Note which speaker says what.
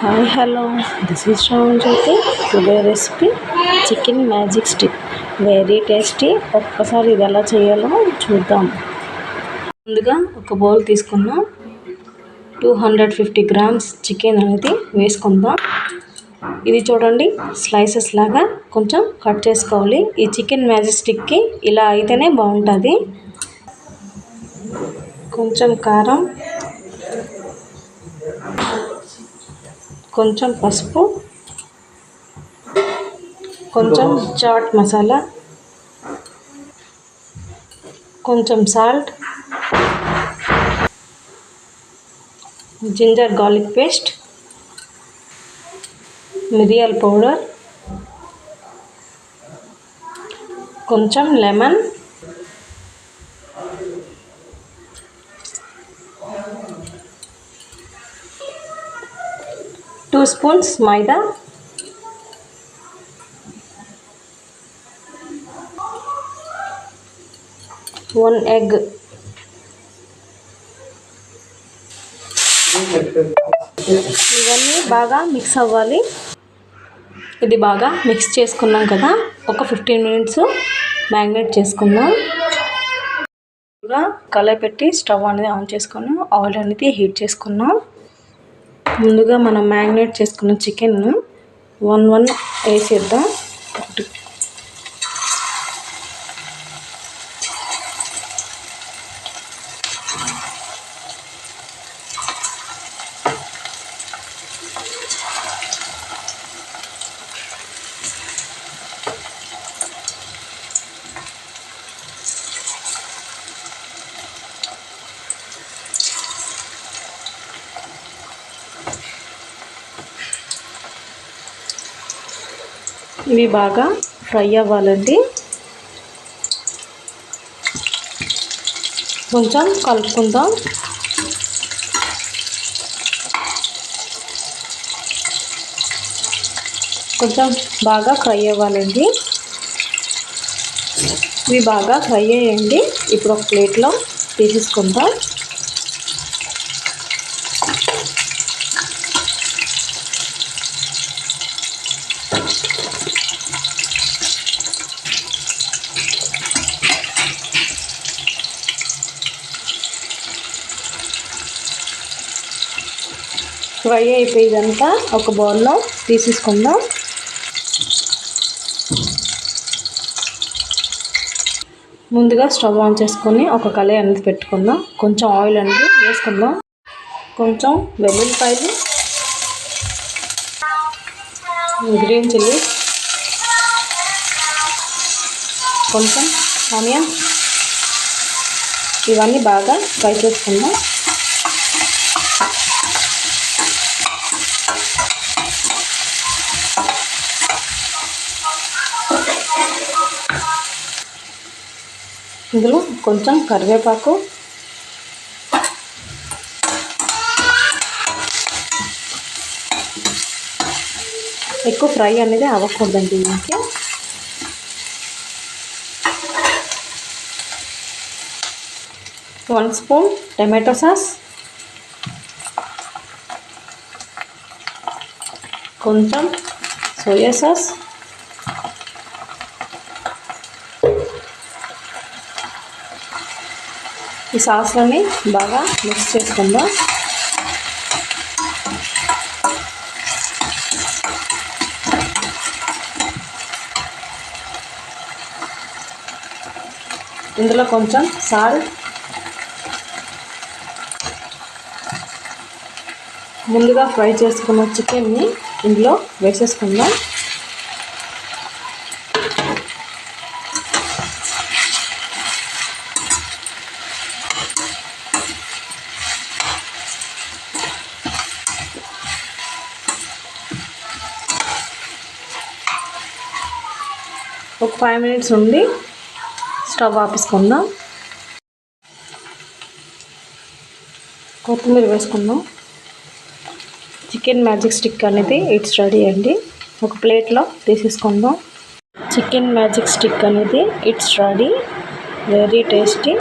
Speaker 1: Hi hello this is Shravanjyothi. Today recipe chicken magic stick, very tasty. ఒక్కసారి ఇది ఎలా చేయాలో చూద్దాం. ముందుగా ఒక బౌల్ తీసుకున్నాం. 250 గ్రామ్స్ చికెన్ అనేది వేసుకుందాం. ఇది చూడండి, స్లైసెస్ లాగా కొంచెం కట్ చేసుకోవాలి. ఈ చికెన్ మ్యాజిక్ స్టిక్కి ఇలా అయితేనే బాగుంటుంది. కొంచెం కారం, కొంచెం పసుపు, కొంచెం చాట్ మసాలా, కొంచెం సాల్ట్, జింజర్ గార్లిక్ పేస్ట్, మిరియాల పౌడర్, కొంచెం లెమన్, టూ స్పూన్స్ మైదా, వన్ ఎగ్. ఇవన్నీ బాగా మిక్స్ అవ్వాలి. ఇది బాగా మిక్స్ చేసుకున్నాం కదా, ఒక 15 మినిట్స్ మ్యాగ్నేట్ చేసుకుందాం. కళాయి పెట్టి స్టవ్ అనేది ఆన్ చేసుకొని ఆయిల్ అనేది హీట్ చేసుకున్నాం. ముందుగా మనం మ్యాగ్నేట్ చేసుకున్న చికెన్ 1 వేసేద్దాం. ఇవి బాగా ఫ్రై అవ్వాలండి. కొంచెం కలుపుకుందాం. కొంచెం బాగా ఫ్రై అవ్వాలండి. ఇవి బాగా ఫ్రై అయ్యండి. ఇప్పుడు ఒక ప్లేట్లో తీసేసుకుందాం. ఫ్రై అయిపోయిందంతా ఒక బౌల్లో తీసేసుకుందాం. ముందుగా స్టవ్ ఆన్ చేసుకొని ఒక కళాయి అనేది పెట్టుకుందాం. కొంచెం ఆయిల్ అనేది వేసుకుందాం. కొంచెం వెల్లుల్లిపాయలు, గ్రీన్ చిల్లీ, కొంచెం ఆనియన్, ఇవన్నీ బాగా ఫ్రై చేసుకుందాం. ఇందులో కొంచెం కరివేపాకు, ఎక్కువ ఫ్రై అనేది అవ్వకూడదండి దీనికి. వన్ స్పూన్ టమాటో సాస్, కొంచెం సోయా సాస్, ఈ సాస్లని బాగా మిక్స్ చేసుకుందాం. ఇందులో కొంచెం సాల్ట్, ముందుగా ఫ్రై చేసుకున్న చికెన్ని ఇందులో వేసేసుకుందాం. ఒక 5 మినిట్స్ ఉండి స్టవ్ ఆపేసుకుందాం. కొత్తిమీర వేసుకుందాం. చికెన్ మ్యాజిక్ స్టిక్ అనేది ఇట్స్ రెడీ అండి. ఒక ప్లేట్లో తీసేసుకుందాం. చికెన్ మ్యాజిక్ స్టిక్ అనేది ఇట్స్ రెడీ, వెరీ టేస్టీ.